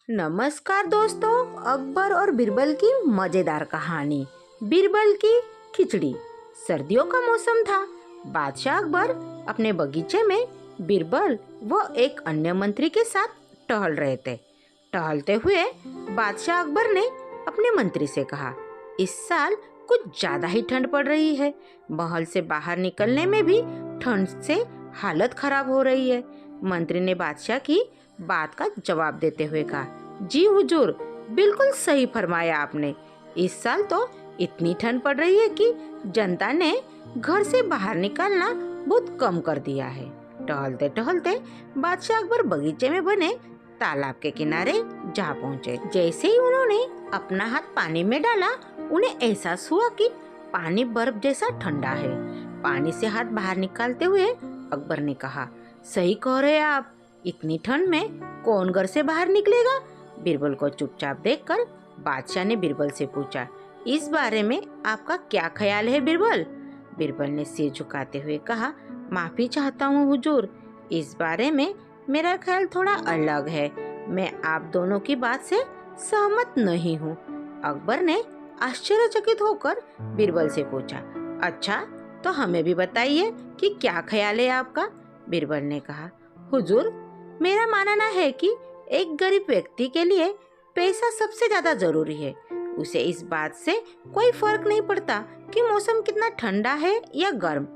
नमस्कार दोस्तों, अकबर और बीरबल की मजेदार कहानी। बीरबल की खिचड़ी। सर्दियों का मौसम था। बादशाह अकबर अपने बगीचे में बीरबल व एक अन्य मंत्री के साथ टहल रहे थे। टहलते हुए बादशाह अकबर ने अपने मंत्री से कहा, इस साल कुछ ज्यादा ही ठंड पड़ रही है। महल से बाहर निकलने में भी ठंड से हालत खराब हो रही है। मंत्री ने बादशाह की बात का जवाब देते हुए कहा, जी हुजूर, बिल्कुल सही फरमाया आपने। इस साल तो इतनी ठंड पड़ रही है कि जनता ने घर से बाहर निकलना बहुत कम कर दिया है। टहलते टहलते बादशाह अकबर बगीचे में बने तालाब के किनारे जा पहुँचे। जैसे ही उन्होंने अपना हाथ पानी में डाला, उन्हें एहसास हुआ कि पानी बर्फ जैसा ठंडा है। पानी से हाथ बाहर निकालते हुए अकबर ने कहा, सही कह रहे आप, इतनी ठंड में कौन घर से बाहर निकलेगा। बीरबल को चुपचाप देखकर बादशाह ने बीरबल से पूछा, इस बारे में आपका क्या ख्याल है बीरबल। बीरबल ने सिर झुकाते हुए कहा, माफी चाहता हूँ हुजूर, इस बारे में मेरा ख्याल थोड़ा अलग है। मैं आप दोनों की बात से सहमत नहीं हूँ। अकबर ने आश्चर्यचकित होकर बीरबल से पूछा, अच्छा तो हमें भी बताइए कि क्या ख्याल है आपका। बीरबल ने कहा, हुजूर, मेरा मानना है कि एक गरीब व्यक्ति के लिए पैसा सबसे ज्यादा जरूरी है। उसे इस बात से कोई फर्क नहीं पड़ता कि मौसम कितना ठंडा है या गर्म।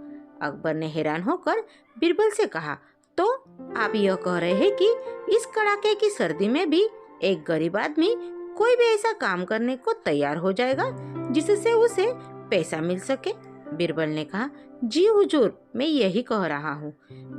अकबर ने हैरान होकर बीरबल से कहा, तो आप यह कह रहे हैं कि इस कड़ाके की सर्दी में भी एक गरीब आदमी कोई भी ऐसा काम करने को तैयार हो जाएगा जिससे उसे पैसा मिल सके। बीरबल ने कहा, जी हुजूर, मैं यही कह रहा हूँ।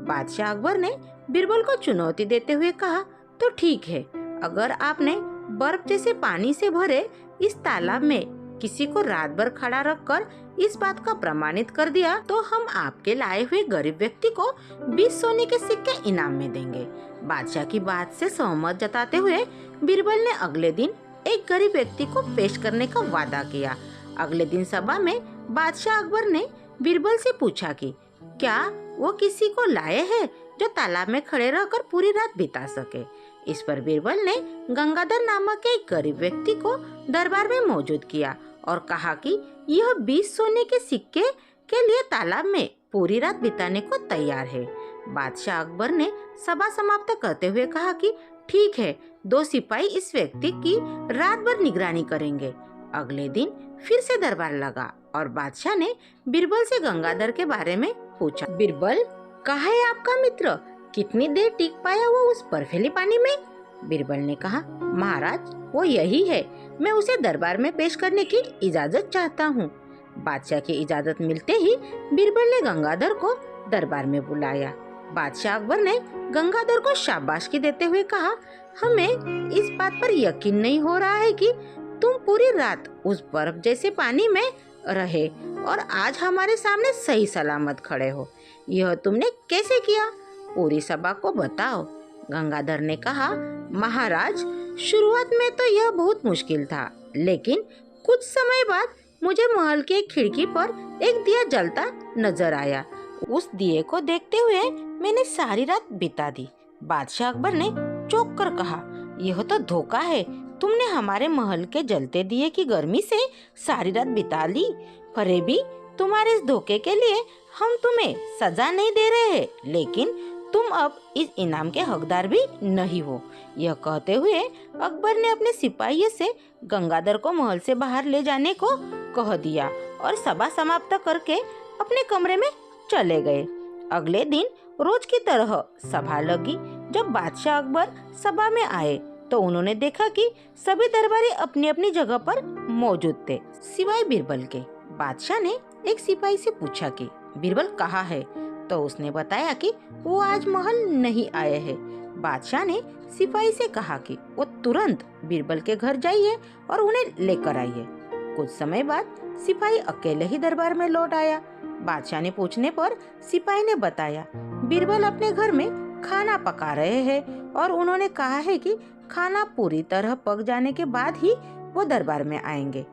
बादशाह अकबर ने बीरबल को चुनौती देते हुए कहा, तो ठीक है, अगर आपने बर्फ जैसे पानी से भरे इस तालाब में किसी को रात भर खड़ा रखकर इस बात का प्रमाणित कर दिया तो हम आपके लाए हुए गरीब व्यक्ति को 20 सोने के सिक्के इनाम में देंगे। बादशाह की बात से सहमत जताते हुए बीरबल ने अगले दिन एक गरीब व्यक्ति को पेश करने का वादा किया। अगले दिन सभा में बादशाह अकबर ने बीरबल से पूछा कि क्या वो किसी को लाए हैं जो तालाब में खड़े रहकर पूरी रात बिता सके। इस पर बीरबल ने गंगाधर नामक एक गरीब व्यक्ति को दरबार में मौजूद किया और कहा कि यह 20 सोने के सिक्के के लिए तालाब में पूरी रात बिताने को तैयार है। बादशाह अकबर ने सभा समाप्त करते हुए कहा कि ठीक है, 2 सिपाही इस व्यक्ति की रात भर निगरानी करेंगे। अगले दिन फिर से दरबार लगा और बादशाह ने बीरबल से गंगाधर के बारे में पूछा। बीरबल, कहाँ है आपका मित्र? कितनी देर टिक पाया वो उस बर्फीले पानी में? बीरबल ने कहा, महाराज, वो यही है। मैं उसे दरबार में पेश करने की इजाजत चाहता हूँ। बादशाह की इजाजत मिलते ही बीरबल ने गंगाधर को दरबार में बुलाया। बादशाह अकबर ने गंगाधर को शाबाशी देते हुए कहा, हमें इस बात पर यकीन नहीं हो रहा है कि तुम पूरी रात उस बर्फ जैसे पानी में रहे और आज हमारे सामने सही सलामत खड़े हो। यह तुमने कैसे किया? पूरी सभा को बताओ। गंगाधर ने कहा, महाराज, शुरुआत में तो यह बहुत मुश्किल था, लेकिन कुछ समय बाद मुझे महल की एक खिड़की पर एक दिया जलता नजर आया। उस दिए को देखते हुए मैंने सारी रात बिता दी। बादशाह अकबर ने चौंक कर कहा, यह तो धोखा है। तुमने हमारे महल के जलते दिए की गर्मी से सारी रात बिता ली। फरेबी, तुम्हारे इस धोखे के लिए हम तुम्हें सजा नहीं दे रहे हैं, लेकिन तुम अब इस इनाम के हकदार भी नहीं हो। यह कहते हुए अकबर ने अपने सिपाहियों से गंगाधर को महल से बाहर ले जाने को कह दिया और सभा समाप्त करके अपने कमरे में चले गए। अगले दिन रोज की तरह सभा लगी। जब बादशाह अकबर सभा में आए तो उन्होंने देखा कि सभी दरबारी अपनी अपनी जगह पर मौजूद थे, सिवाय बीरबल के। बादशाह ने एक सिपाही से पूछा कि बीरबल कहाँ है, तो उसने बताया कि वो आज महल नहीं आए हैं। बादशाह ने सिपाही से कहा कि वो तुरंत बीरबल के घर जाइए और उन्हें लेकर आइए। कुछ समय बाद सिपाही अकेले ही दरबार में लौट आया। बादशाह ने पूछने पर सिपाही ने बताया, बीरबल अपने घर में खाना पका रहे हैं और उन्होंने कहा है कि खाना पूरी तरह पक जाने के बाद ही वो दरबार में आएंगे।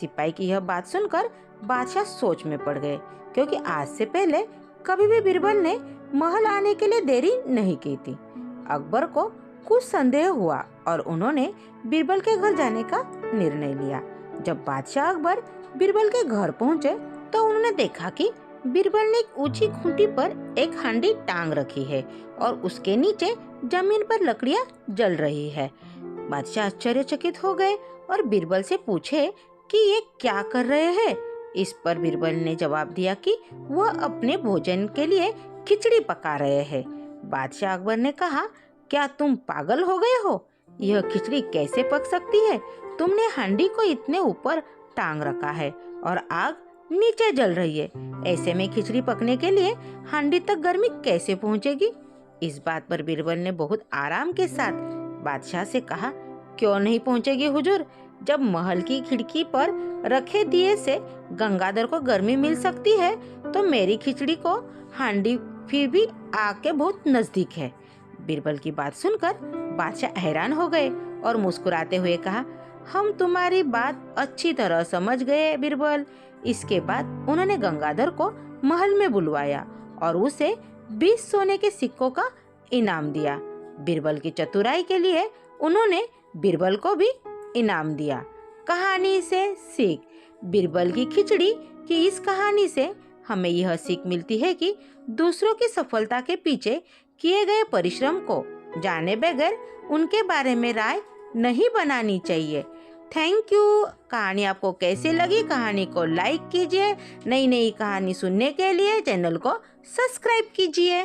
सिपाही की यह बात सुनकर बादशाह सोच में पड़ गए, क्योंकि आज से पहले कभी भी बीरबल ने महल आने के लिए देरी नहीं की थी। अकबर को कुछ संदेह हुआ और उन्होंने बीरबल के घर जाने का निर्णय लिया। जब बादशाह अकबर बीरबल के घर पहुंचे तो उन्होंने देखा कि बीरबल ने एक ऊंची खूंटी पर एक हांडी टांग रखी है और उसके नीचे जमीन पर लकड़ियां जल रही है। बादशाह आश्चर्यचकित हो गए और बीरबल से पूछे कि ये क्या कर रहे हैं। इस पर बीरबल ने जवाब दिया कि वह अपने भोजन के लिए खिचड़ी पका रहे हैं। बादशाह अकबर ने कहा, क्या तुम पागल हो गए हो? यह खिचड़ी कैसे पक सकती है? तुमने हांडी को इतने ऊपर टांग रखा है और आग नीचे जल रही है। ऐसे में खिचड़ी पकने के लिए हांडी तक गर्मी कैसे पहुंचेगी? इस बात पर बीरबल ने बहुत आराम के साथ बादशाह से कहा, क्यों नहीं पहुंचेगी हुजूर? जब महल की खिड़की पर रखे दिए से गंगाधर को गर्मी मिल सकती है तो मेरी खिचड़ी को हांडी फिर भी आग के बहुत नजदीक है। बीरबल की बात सुनकर बादशाह हैरान हो गए और मुस्कुराते हुए कहा, हम तुम्हारी बात अच्छी तरह समझ गए बीरबल। इसके बाद उन्होंने गंगाधर को महल में बुलवाया और उसे 20 सोने के सिक्कों का इनाम दिया। बीरबल की चतुराई के लिए उन्होंने बीरबल को भी इनाम दिया। कहानी से सीख। बीरबल की खिचड़ी की इस कहानी से हमें यह सीख मिलती है कि दूसरों की सफलता के पीछे किए गए परिश्रम को जाने बगैर उनके बारे में राय नहीं बनानी चाहिए। Thank you. कहानी आपको कैसी लगी? कहानी को लाइक कीजिए। नई नई कहानी सुनने के लिए चैनल को सब्सक्राइब कीजिए।